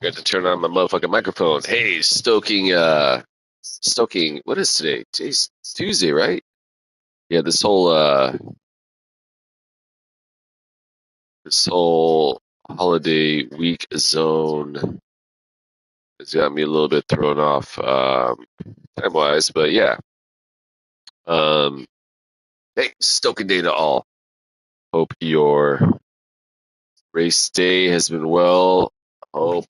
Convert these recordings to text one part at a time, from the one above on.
Got to turn on my motherfucking microphone. Hey, stoking. What is today? Today's Tuesday, right? Yeah, this whole holiday week zone has got me a little bit thrown off time wise, but yeah. Um, hey, stoking day to all. Hope your race day has been well. Hope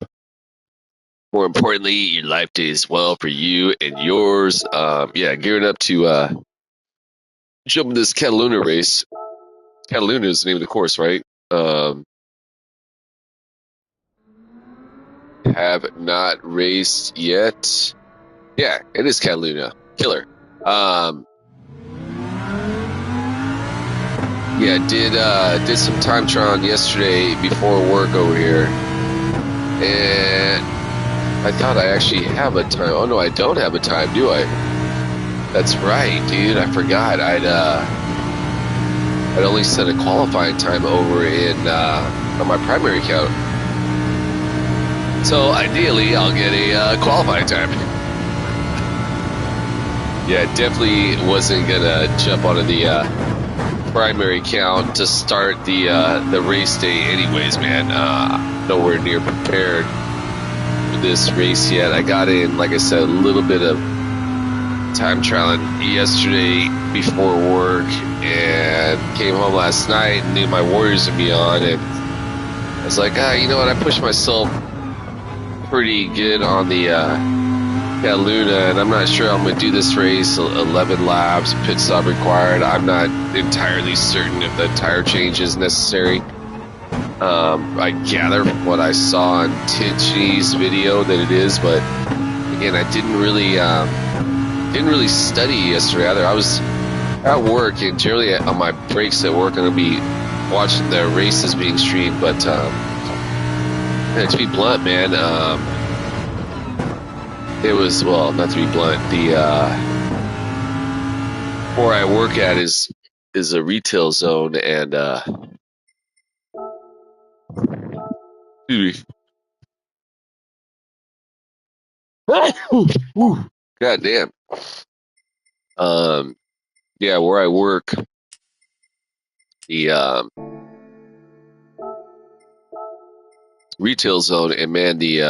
more importantly, your life day is well for you and yours. Yeah, gearing up to jump in this Catalunya race. Catalunya is the name of the course, right? Um, have not raced yet. Yeah, it is Catalunya. Killer. Um, yeah, did some time trial yesterday before work over here, and I thought I actually have a time. Oh no, I don't have a time, do I? That's right, dude. I forgot. I'd only set a qualifying time over in on my primary account. So ideally, I'll get a qualifying time. Yeah, definitely wasn't gonna jump onto the primary count to start the race day, anyways, man. Nowhere near prepared for this race yet. I got in, like I said, a little bit of time trialing yesterday before work, and came home last night and knew my Warriors would be on, and I was like, you know what? I pushed myself pretty good on the Catalunya, and I'm not sure I'm going to do this race. 11 laps, pit stop required. I'm not entirely certain if the tire change is necessary. I gather from what I saw on Tinchy's video that it is, but again, I didn't really study yesterday either. I was at work, and generally on my breaks at work, I'm going to be watching the races being streamed, but to be blunt, man, it was, well, not to be blunt, the where I work at is a retail zone, and god damn. Yeah, where I work, the retail zone, and man, the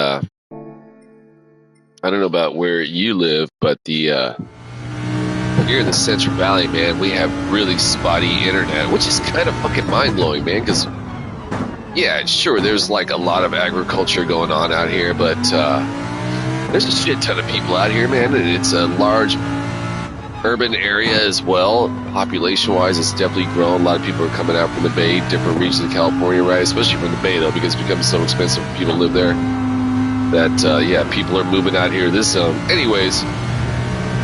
I don't know about where you live, but the here in the Central Valley, man, we have really spotty internet, which is kind of fucking mind-blowing, man, because yeah, sure, there's like a lot of agriculture going on out here, but there's a shit ton of people out here, man, and it's a large urban area as well. Population-wise, it's definitely grown. A lot of people are coming out from the Bay, different regions of California, right? Especially from the Bay, though, because it becomes so expensive for people to live there that, yeah, people are moving out here to this zone. Anyways,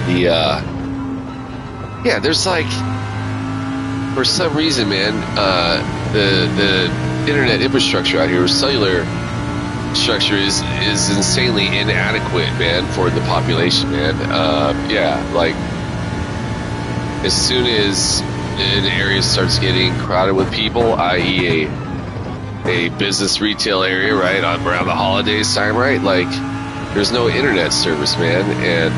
yeah, there's like, for some reason, man, the internet infrastructure out here, cellular structure is insanely inadequate, man, for the population, man. Yeah, like, as soon as an area starts getting crowded with people, i.e. a business retail area, right, around the holidays time, right, like, there's no internet service, man, and,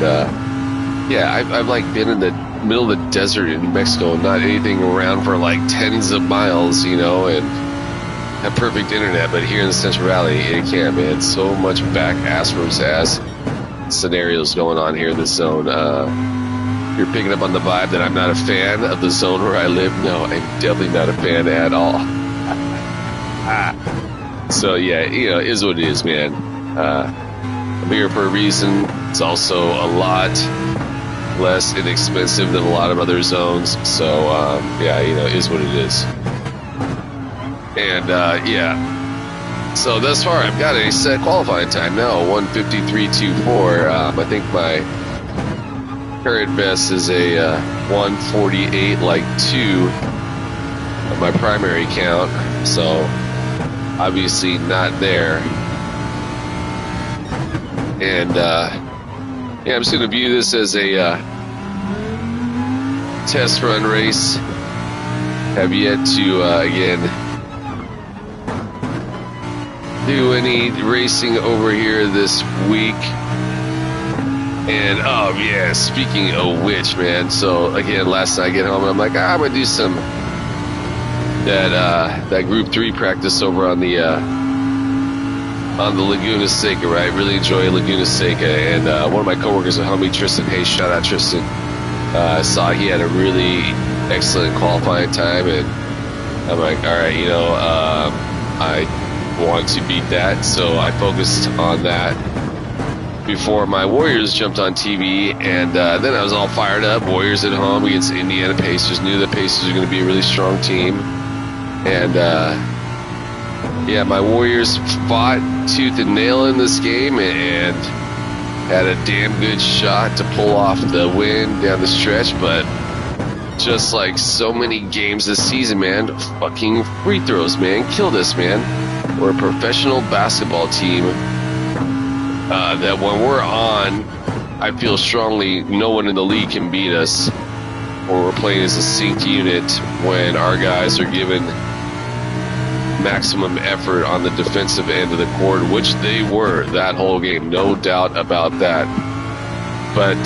yeah, I've like, been in the middle of the desert in New Mexico, and not anything around for, like, tens of miles, you know, and have perfect internet, but here in the Central Valley, it can't, man. So much back-asswards ass scenarios going on here in this zone. You're picking up on the vibe that I'm not a fan of the zone where I live. No, I'm definitely not a fan at all. So, yeah, you know, it is what it is, man. I'm here for a reason. It's also a lot less inexpensive than a lot of other zones. So, yeah, you know, it is what it is. And, yeah. So, thus far, I've got a set qualifying time now, 1:53.24. I think my current best is a 1:48, like 2 of my primary count. So, obviously not there. And, yeah, I'm just going to view this as a test run race. Have yet to, again, do any racing over here this week. And oh yeah, speaking of which, man. So again, last night I get home and I'm like, I'm gonna do some that Group 3 practice over on the Laguna Seca, right? I really enjoy Laguna Seca, and one of my coworkers, a homie Tristan, hey, shout out Tristan. I saw he had a really excellent qualifying time, and I'm like, all right, I want to beat that, so I focused on that before my Warriors jumped on TV, and then I was all fired up. Warriors at home against Indiana Pacers. Knew the Pacers were going to be a really strong team, and yeah, my Warriors fought tooth and nail in this game and had a damn good shot to pull off the win down the stretch, but just like so many games this season, man, fucking free throws, man, killed us, man. We're a professional basketball team that when we're on, I feel strongly no one in the league can beat us, or we're playing as a synced unit when our guys are given maximum effort on the defensive end of the court, which they were that whole game, no doubt about that. But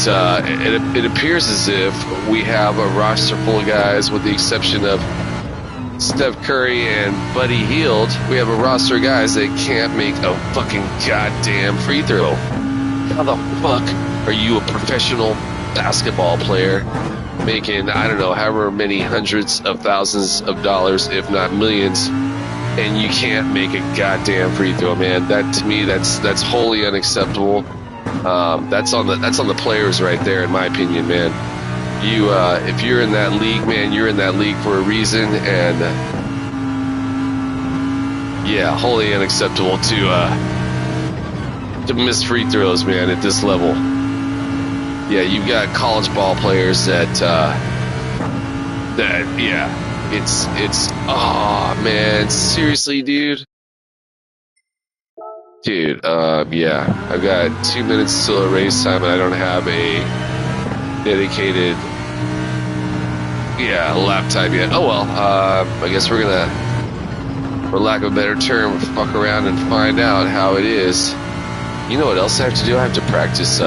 it appears as if we have a roster full of guys, with the exception of Steph Curry and Buddy Hield. We have a roster of guys that can't make a fucking goddamn free throw. How the fuck are you a professional basketball player making, I don't know, however many hundreds of thousands of dollars, if not millions, and you can't make a goddamn free throw, man? That, to me, that's wholly unacceptable. That's on the players right there, in my opinion, man. You, if you're in that league, man, you're in that league for a reason, and yeah, wholly unacceptable to miss free throws, man, at this level. Yeah, you've got college ball players that yeah, it's oh man, seriously, dude. Dude, yeah, I've got 2 minutes till race time, and I don't have a dedicated, laptop yet. Oh well, I guess we're gonna, for lack of a better term, fuck around and find out how it is. You know what else I have to do? I have to practice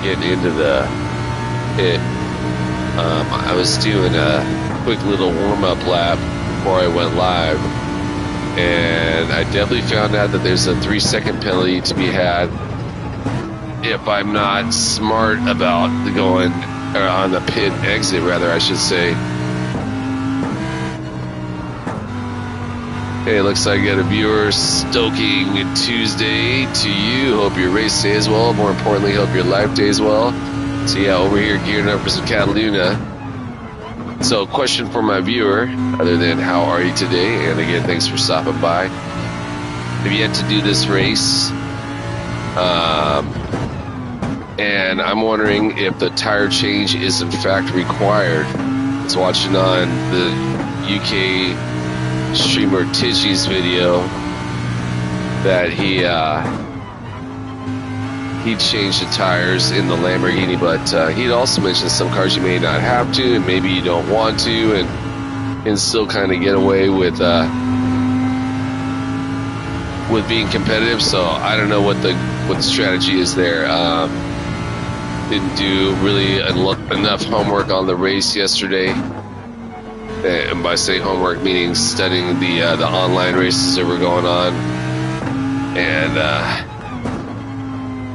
getting into the pit. I was doing a quick little warm-up lap before I went live, and I definitely found out that there's a 3-second penalty to be had if I'm not smart about going, or on the pit exit, rather, I should say. Hey, looks like I got a viewer. Stoking Tuesday to you. Hope your race stays well. More importantly, hope your life stays well. So yeah, over here gearing up for some Catalunya. So, question for my viewer, other than how are you today? And again, thanks for stopping by. Have yet to do this race. And I'm wondering if the tire change is in fact required. I was watching on the UK streamer Tishy's video that he changed the tires in the Lamborghini, but he'd also mentioned some cars you may not have to, and maybe you don't want to, and still kind of get away with being competitive. So I don't know what the strategy is there. Didn't do really enough homework on the race yesterday. And by saying homework, meaning studying the online races that were going on. And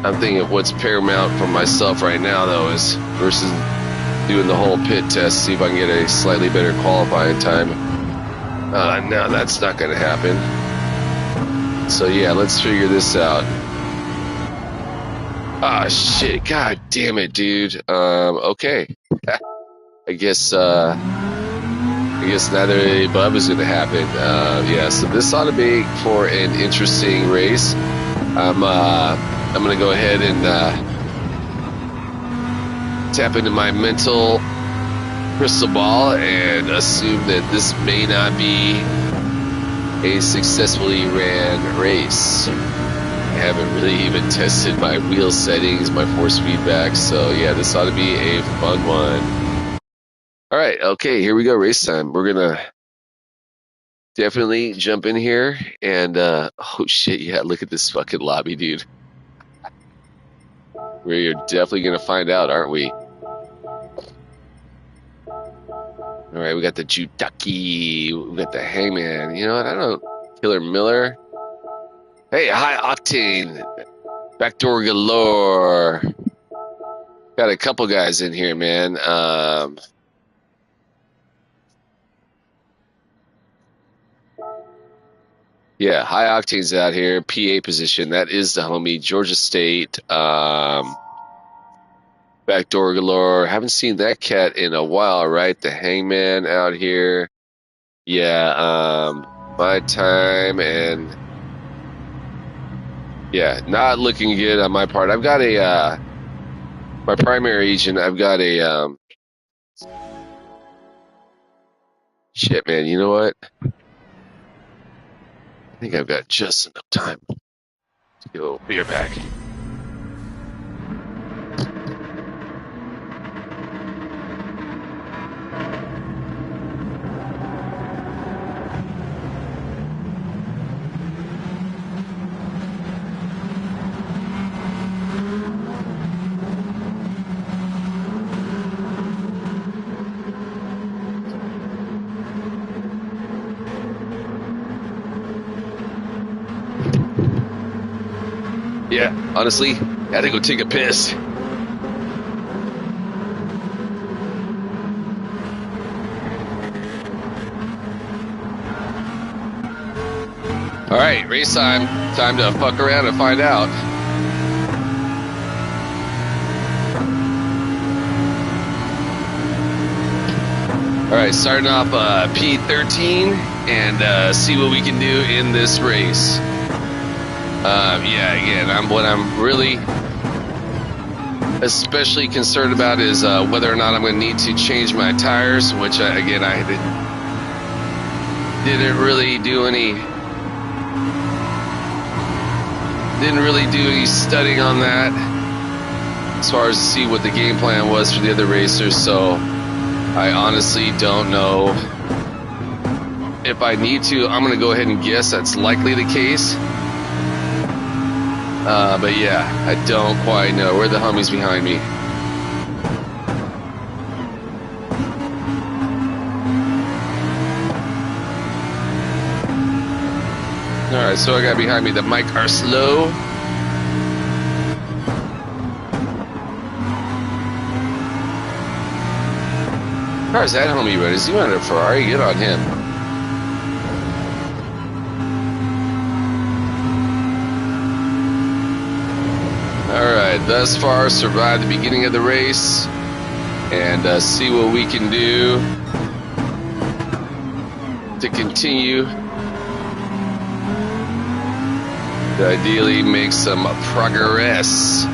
I'm thinking what's paramount for myself right now, though, is versus doing the whole pit test, see if I can get a slightly better qualifying time. No, that's not going to happen. So yeah, let's figure this out. Ah, shit. God damn it, dude. Okay. I guess neither above is going to happen. Yeah, so this ought to make for an interesting race. I'm going to go ahead and tap into my mental crystal ball and assume that this may not be a successfully ran race. I haven't really even tested my wheel settings, my force feedback, so yeah, this ought to be a fun one. All right, okay, here we go, race time. We're gonna definitely jump in here and oh shit, yeah, look at this fucking lobby, dude. We're definitely gonna find out, aren't we? All right, we got the Judaki, we got the Hangman. You know what? I don't Killer Miller. Hey, high octane, backdoor galore. Got a couple guys in here, man. Yeah, high octane's out here. PA position. That is the homie. Georgia State. Backdoor galore. Haven't seen that cat in a while, right? The Hangman out here. Yeah, my time and yeah, not looking good on my part. I've got a my primary agent. I've got a shit, man. You know what? I think I've got just enough time to go beer back. Yeah, honestly, had to go take a piss. All right, race time. Time to fuck around and find out. All right, starting off P13 and see what we can do in this race. Yeah, again, what I'm really especially concerned about is whether or not I'm going to need to change my tires, which again, I didn't really do any studying on that as far as to see what the game plan was for the other racers. So I honestly don't know if I need to. I'm going to go ahead and guess that's likely the case. But yeah, I don't quite know. Where are the homies behind me? Alright, so I got behind me the Mike Arslow. How's that homie running? Is he running a Ferrari? Good on him. Alright, thus far survived the beginning of the race and see what we can do to continue to ideally make some progress.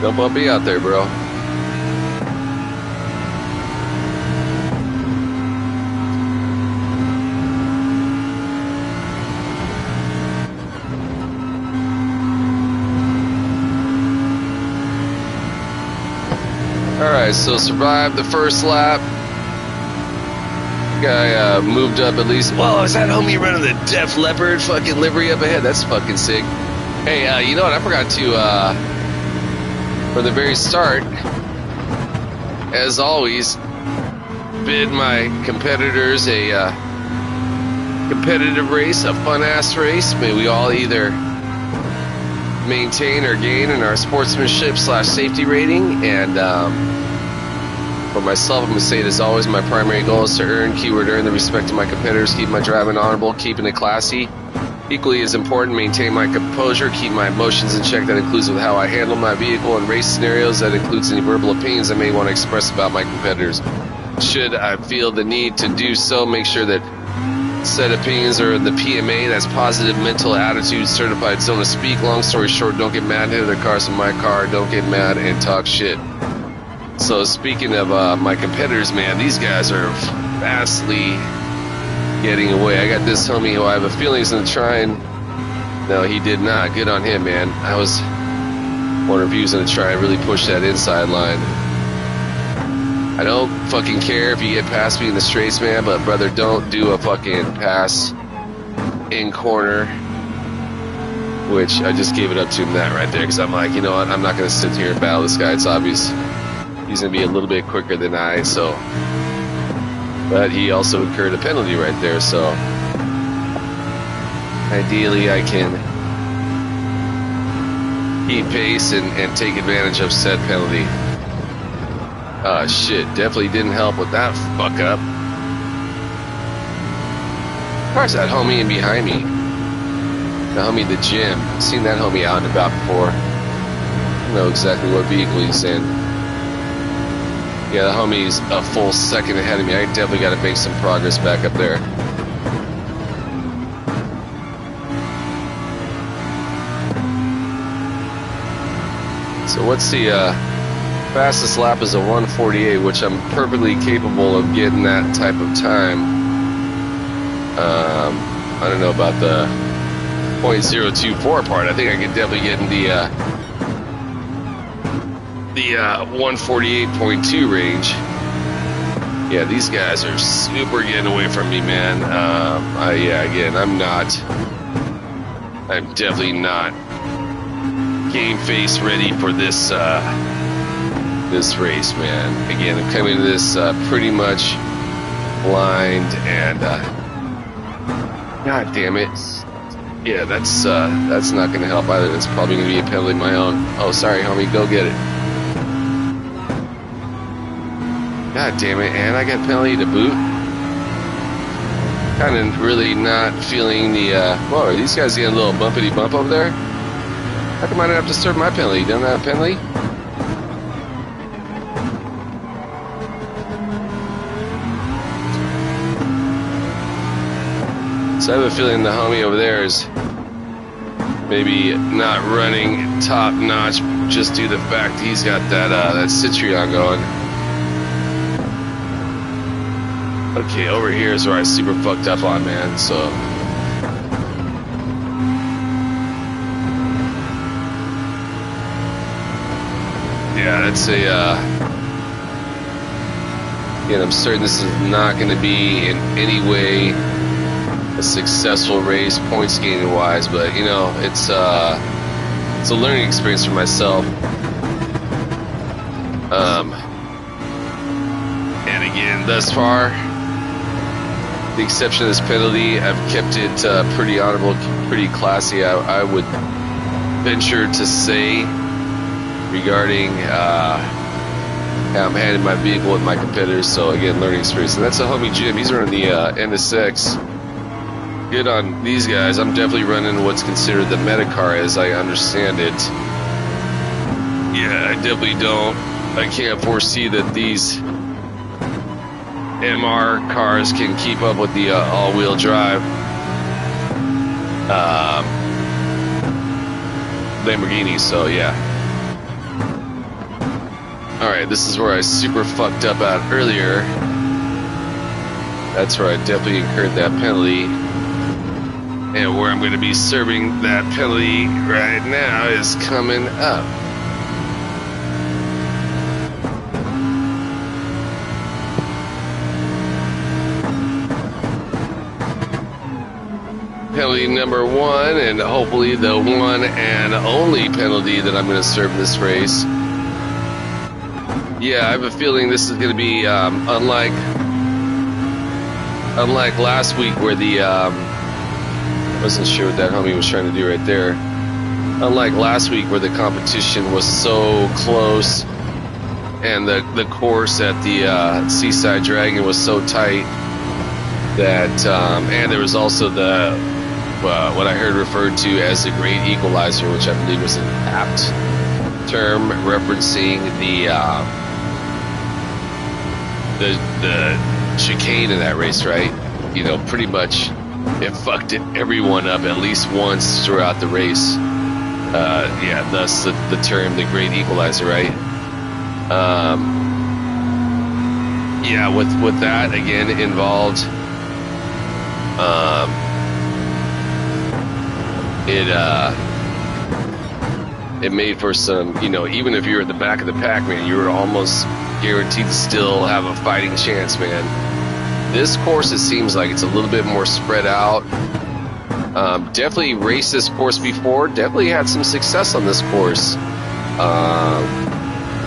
Don't bump me out there, bro. Alright, so survived the first lap. Guy moved up at least. Whoa, is that homie running the Def Leppard fucking livery up ahead? That's fucking sick. Hey, you know what? I forgot to, from the very start, as always, bid my competitors a competitive race, a fun-ass race. May we all either maintain or gain in our sportsmanship/safety rating. And for myself, I'm going to say it as always, my primary goal is to earn the respect of my competitors, keep my driving honorable, keeping it classy. Equally as important, maintain my composure, keep my emotions in check. That includes with how I handle my vehicle in race scenarios. That includes any verbal opinions I may want to express about my competitors. Should I feel the need to do so, make sure that said opinions are in the PMA, that's positive mental attitude certified zone of speak. Long story short, don't get mad at other cars in my car. Don't get mad and talk shit. So speaking of my competitors, man, these guys are vastly getting away. I got this homie who I have a feeling he's going to try and... No, he did not. Good on him, man. I was wondering if he was going to try and really push that inside line. I don't fucking care if you get past me in the straights, man, but brother, don't do a fucking pass in corner, which I just gave it up to him that right there, because I'm like, you know what, I'm not going to sit here and battle this guy. It's obvious he's going to be a little bit quicker than I, so. But he also incurred a penalty right there, so ideally I can keep pace and take advantage of said penalty. Shit, definitely didn't help with that fuck up. Of course, that homie in behind me. The homie, the gym. Seen that homie out and about before. I know exactly what vehicle he's in. Yeah, the homie's a full second ahead of me. I definitely got to make some progress back up there. So what's the fastest lap is a 1:48, which I'm perfectly capable of getting that type of time. I don't know about the 0.024 part. I think I could definitely get in the 1:48.2 range. Yeah, these guys are super getting away from me, man. Yeah, again, I'm definitely not game face ready for this this race, man. Again, I'm coming to this pretty much blind, and god damn it. Yeah, that's not going to help either. That's probably going to be a penalty of my own. Oh, sorry, homie, go get it. God damn it, and I got penalty to boot. Kind of really not feeling the, whoa, are these guys getting a little bumpity bump over there? How come I didn't have to serve my penalty? You don't have a penalty? So I have a feeling the homie over there is maybe not running top notch just due to the fact he's got that Citroen going. Okay, over here is where I super fucked up on, man, so. Yeah, that's again, I'm certain this is not going to be in any way a successful race, points gaining wise, but you know, it's a learning experience for myself. And again, thus far, the exception of this penalty, I've kept it pretty honorable, pretty classy. I would venture to say regarding how I'm handling my vehicle with my competitors. So again, learning experience. And that's a homie Jim. He's running the NSX. Good on these guys. I'm definitely running what's considered the meta car, as I understand it. Yeah, I definitely don't. I can't foresee that these MR cars can keep up with the all-wheel drive Lamborghini. So yeah. All right, this is where I super fucked up at earlier. That's where I definitely incurred that penalty. And where I'm going to be serving that penalty right now is coming up. Penalty number one, and hopefully the one and only penalty that I'm going to serve in this race. Yeah, I have a feeling this is going to be unlike last week where the wasn't sure what that homie was trying to do right there. Unlike last week where the competition was so close and the course at the Seaside Dragon was so tight that and there was also the what I heard referred to as the Great Equalizer, which I believe was an apt term referencing the chicane in that race, right? You know, pretty much it fucked everyone up at least once throughout the race. Yeah, thus the term the Great Equalizer, right? Yeah, with that again involved, it made for some, you know, even if you're at the back of the pack, man, you were almost guaranteed to still have a fighting chance, man. This course, it seems like it's a little bit more spread out. Definitely raced this course before. Definitely had some success on this course.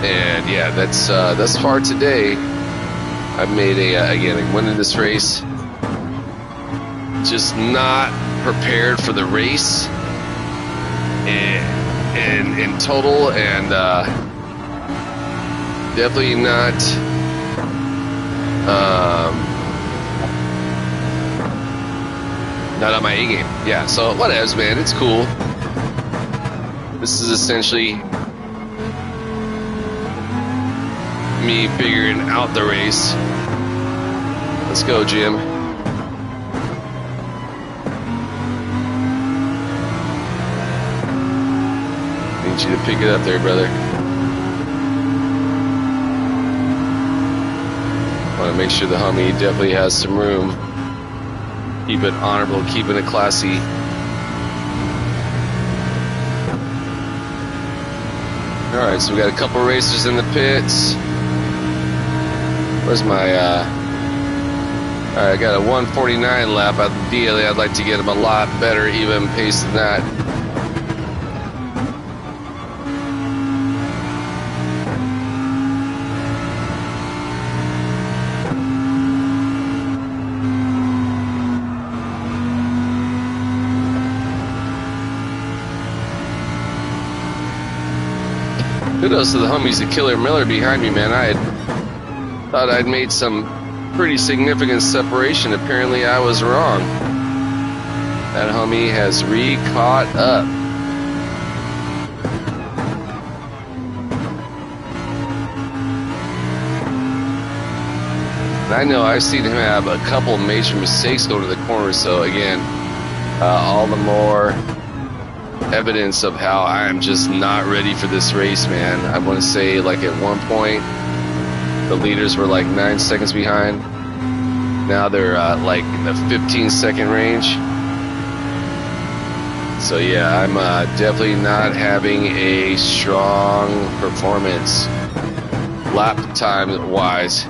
And yeah, that's thus far today, I've made again, a win in this race. Just not prepared for the race in total, and definitely not not on my A game. Yeah, so whatevs, man, it's cool. This is essentially me figuring out the race. Let's go, Jim. Need you to pick it up there, brother. Want to make sure the Hummy definitely has some room. Keep it honorable, keeping it classy. Alright, so we got a couple racers in the pits. Where's my, alright, I got a 149 lap. Ideally, I'd like to get him a lot better, even pace than that. Kudos to the homies at Killer Miller behind me, man. I had thought I'd made some pretty significant separation. Apparently I was wrong. That homie has re-caught up. And I know I've seen him have a couple major mistakes going to the corner, so again, all the more evidence of how I am just not ready for this race, man. I want to say, like, at one point the leaders were like 9 seconds behind. Now they're like in the 15-second range. So yeah, I'm definitely not having a strong performance lap time wise.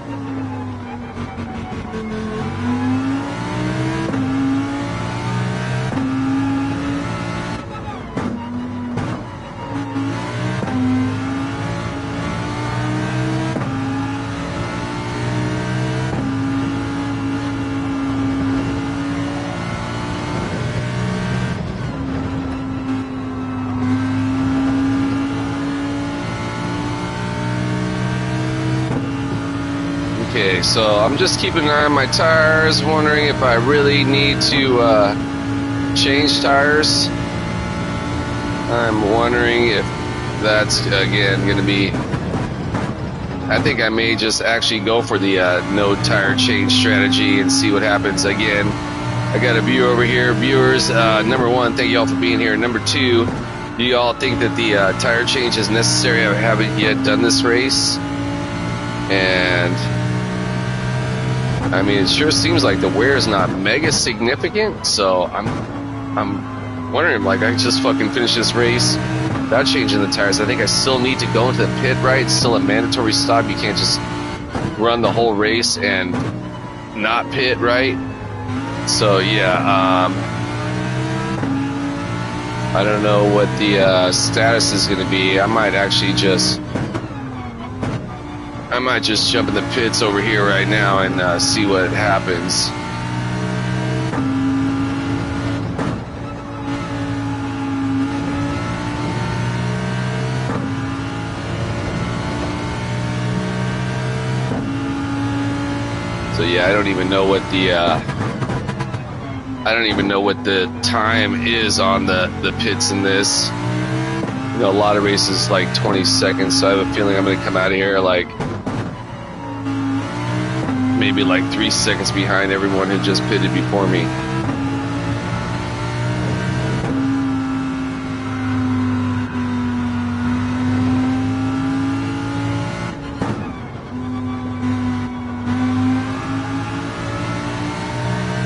Okay, so I'm just keeping an eye on my tires, wondering if I really need to change tires. I'm wondering if that's, again, going to be... I think I may just actually go for the no tire change strategy and see what happens. Again, I got a viewer over here. Viewers, number one, thank you all for being here. Number two, do you all think that the tire change is necessary? I haven't yet done this race. And... I mean, it sure seems like the wear is not mega significant, so I'm wondering, like, I just fucking finish this race without changing the tires. I think I still need to go into the pit, right? It's still a mandatory stop. You can't just run the whole race and not pit, right? So yeah, I don't know what the status is going to be. I might just jump in the pits over here right now and see what happens. So yeah, I don't even know what the time is on the pits in this. You know, a lot of races like 20 seconds, so I have a feeling I'm going to come out of here like maybe like 3 seconds behind everyone who just pitted before me.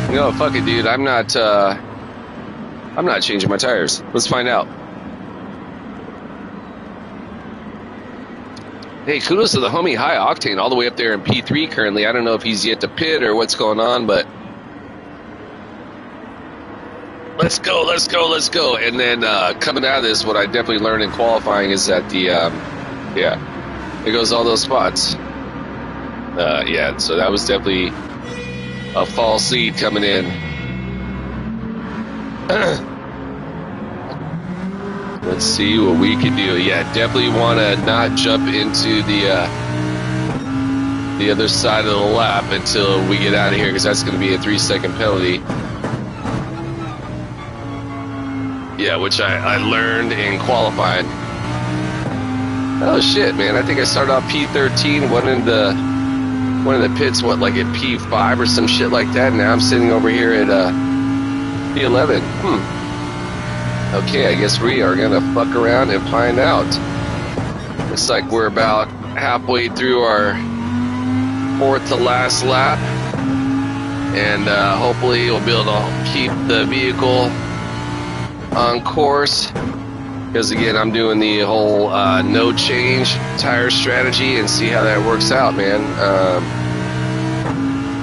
You know, fuck it, dude. I'm not changing my tires. Let's find out. Hey, kudos to the homie High Octane all the way up there in P3 currently. I don't know if he's yet to pit or what's going on, but let's go, let's go, let's go. And then coming out of this, what I definitely learned in qualifying is that the, yeah, there goes all those spots. Yeah, so that was definitely a false lead coming in. Let's see what we can do. Yeah, definitely want to not jump into the other side of the lap until we get out of here, because that's going to be a 3-second penalty. Yeah, which I learned in qualifying. Oh shit, man! I think I started off P13, one in the pits, what, like at P5 or some shit like that. Now I'm sitting over here at P11. Okay, I guess we are gonna fuck around and find out. Looks like we're about halfway through our 4th to last lap, and hopefully we'll be able to keep the vehicle on course. Because again, I'm doing the whole no change tire strategy and see how that works out, man.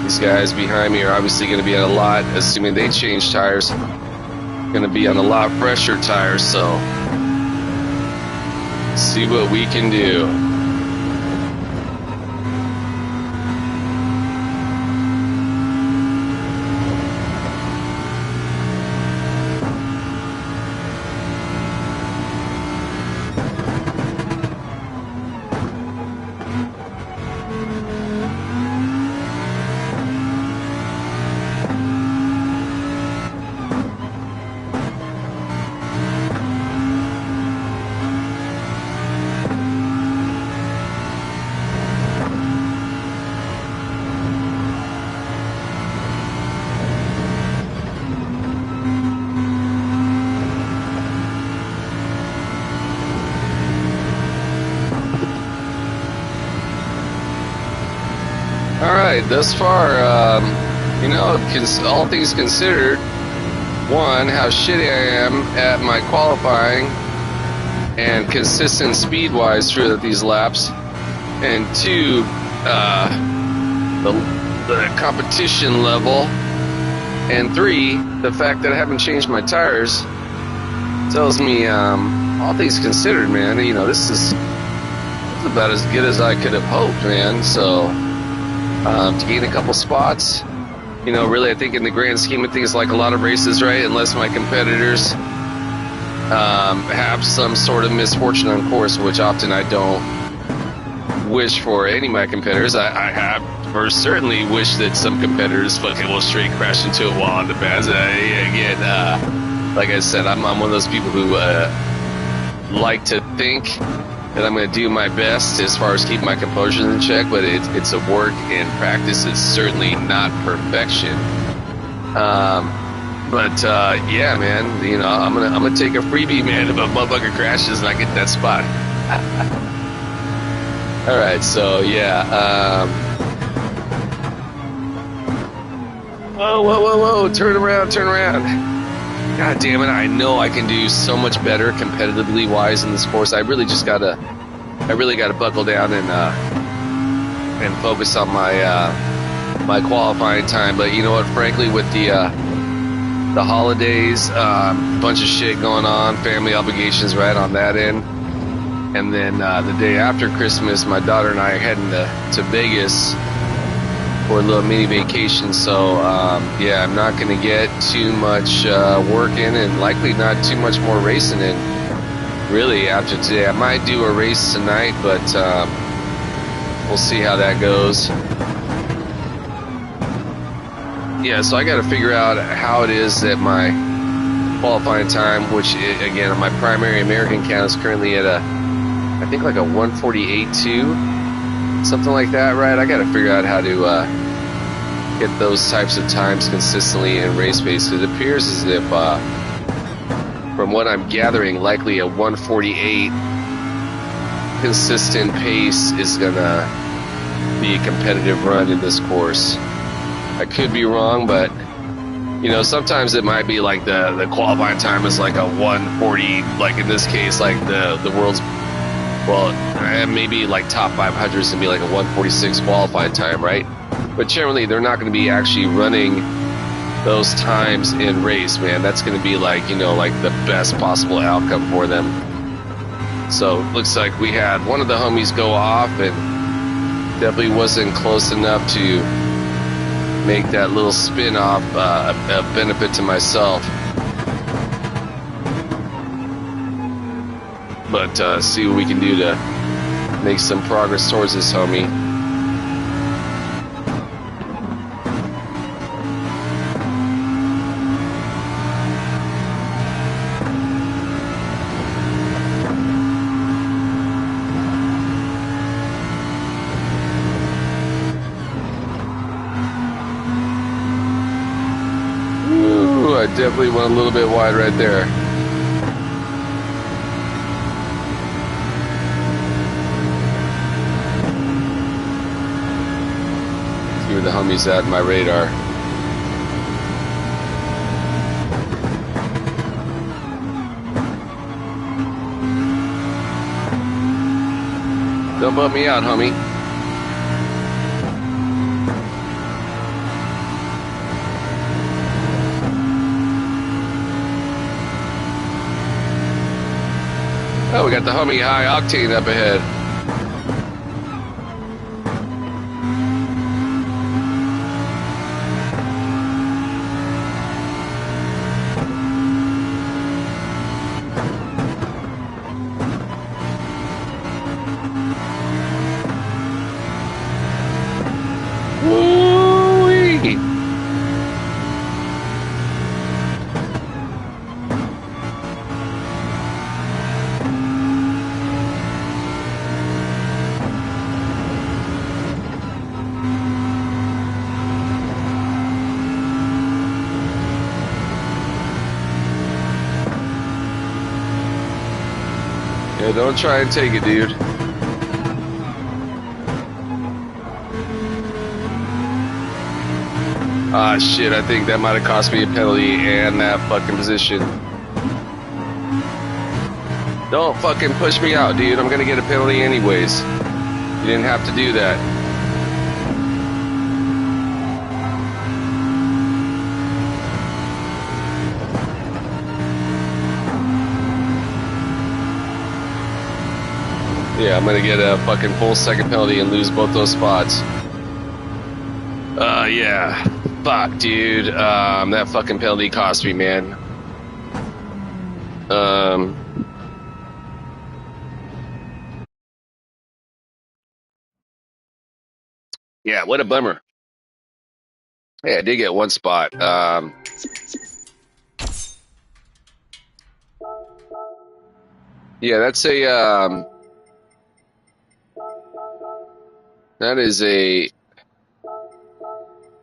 These guys behind me are obviously going to be on a lot, assuming they change tires, going to be on a lot fresher tires, so see what we can do. Thus far, you know, all things considered, one, how shitty I am at my qualifying and consistent speed-wise through these laps, and two, the competition level, and three, the fact that I haven't changed my tires tells me, all things considered, man, you know, this is about as good as I could have hoped, man. So to gain a couple spots, you know, really, I think in the grand scheme of things, like a lot of races, right, unless my competitors have some sort of misfortune on course, which often I don't wish for any of my competitors. I have for certainly wished that some competitors fucking will straight crash into a wall on the pads. Again, like I said, I'm one of those people who like to think that I'm going to do my best as far as keep my composure in check, but it's a work in practice. It's certainly not perfection. But yeah, man, you know, I'm gonna take a freebie, man, if a motherfucker crashes and I get that spot. All right, so yeah. Whoa! Turn around! God damn it! I know I can do so much better competitively wise in this course. I really gotta buckle down and focus on my my qualifying time. But you know what? Frankly, with the holidays, bunch of shit going on, family obligations right on that end, and then the day after Christmas, my daughter and I are heading to Vegas for a little mini vacation. So yeah, I'm not going to get too much work in, and likely not too much more racing in really after today. I might do a race tonight, but we'll see how that goes. Yeah, so I got to figure out how it is that my qualifying time, which again on my primary American count is currently at I think like a 148.2. Something like that, right? I got to figure out how to get those types of times consistently in race pace. It appears as if, from what I'm gathering, likely a 148 consistent pace is gonna be a competitive run in this course. I could be wrong, but you know, sometimes it might be like the qualifying time is like a 140, like in this case, like the world's well, maybe like top 500 is going to be like a 146 qualifying time, right? But generally, they're not going to be actually running those times in race, man. That's going to be like, you know, like the best possible outcome for them. So looks like we had one of the homies go off and definitely wasn't close enough to make that little spin off a benefit to myself. But see what we can do to make some progress towards this homie. Ooh, I definitely went a little bit wide right there. The homies at my radar. Don't bump me out, homie. Oh, we got the homie high octane up ahead. Yeah, don't try and take it, dude. Ah, shit, I think that might have cost me a penalty and that fucking position. Don't fucking push me out, dude. I'm gonna get a penalty anyways. You didn't have to do that. Yeah, I'm gonna get a fucking full second penalty and lose both those spots. Yeah. Fuck, dude. That fucking penalty cost me, man. Yeah, what a bummer. Hey, I did get one spot. Yeah, that's a, that is a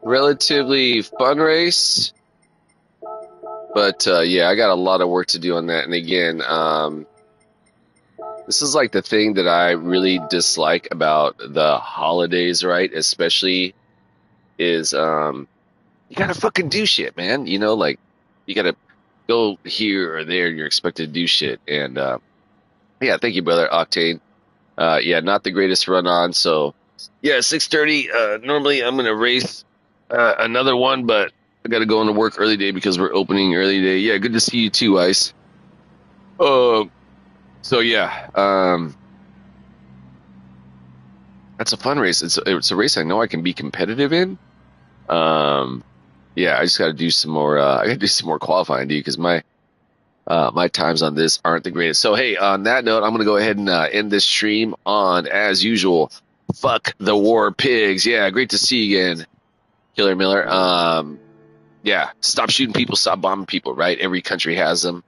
relatively fun race. But, yeah, I got a lot of work to do on that. And again, this is like the thing that I really dislike about the holidays, right? Especially is, you gotta fucking do shit, man. You know, like, you gotta go here or there and you're expected to do shit. And, yeah, thank you, brother, Octane. Yeah, not the greatest run on. So, yeah, 6:30. Normally I'm gonna race another one, but I gotta go into work early day because we're opening early day. Yeah, good to see you too, Ice. So yeah, that's a fun race. It's a race I know I can be competitive in. Yeah, I just got to do some more. I got to do some more qualifying, dude, because my times on this aren't the greatest. So hey, on that note, I'm gonna go ahead and end this stream on as usual. Fuck the war pigs. Yeah, great to see you again, Killer Miller. Yeah, stop shooting people, stop bombing people. Right? Every country has them.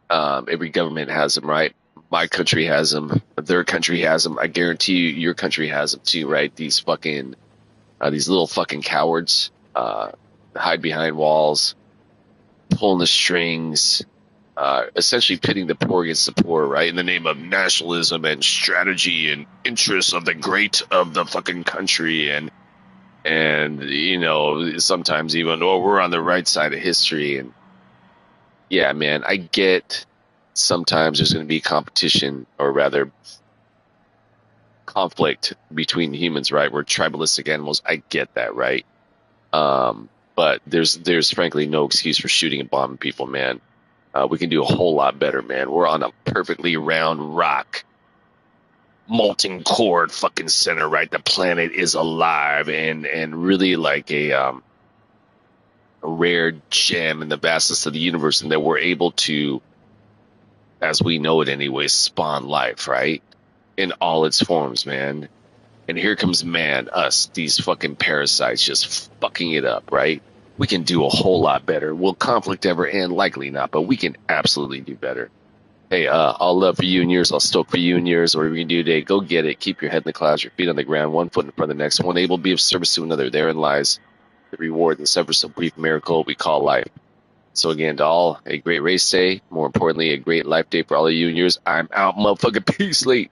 Every government has them, right? My country has them. Their country has them. I guarantee you, your country has them too, right? These fucking, these little fucking cowards, hide behind walls, pulling the strings, essentially pitting the poor against the poor, right? In the name of nationalism and strategy and interests of the great of the fucking country. And, you know, sometimes even, oh, we're on the right side of history. And yeah, man, I get sometimes there's going to be competition, or rather conflict between humans, right? We're tribalistic animals. I get that, right? But there's frankly no excuse for shooting and bombing people, man. We can do a whole lot better, man. We're on a perfectly round rock, molten core fucking center, right? The planet is alive and really like a rare gem in the vastness of the universe, and that we're able to, as we know it anyway, spawn life, right? In all its forms, man. And here comes man, us, these fucking parasites just fucking it up, right? We can do a whole lot better. Will conflict ever end? Likely not, but we can absolutely do better. Hey, I'll love for you and yours. I'll stoke for you and yours. Whatever you can do today, go get it. Keep your head in the clouds, your feet on the ground, one foot in front of the next, one able to be of service to another. Therein lies the reward and ever so brief miracle we call life. So again, to all, a great race day. More importantly, a great life day for all of you and yours. I'm out, motherfucking peace, late.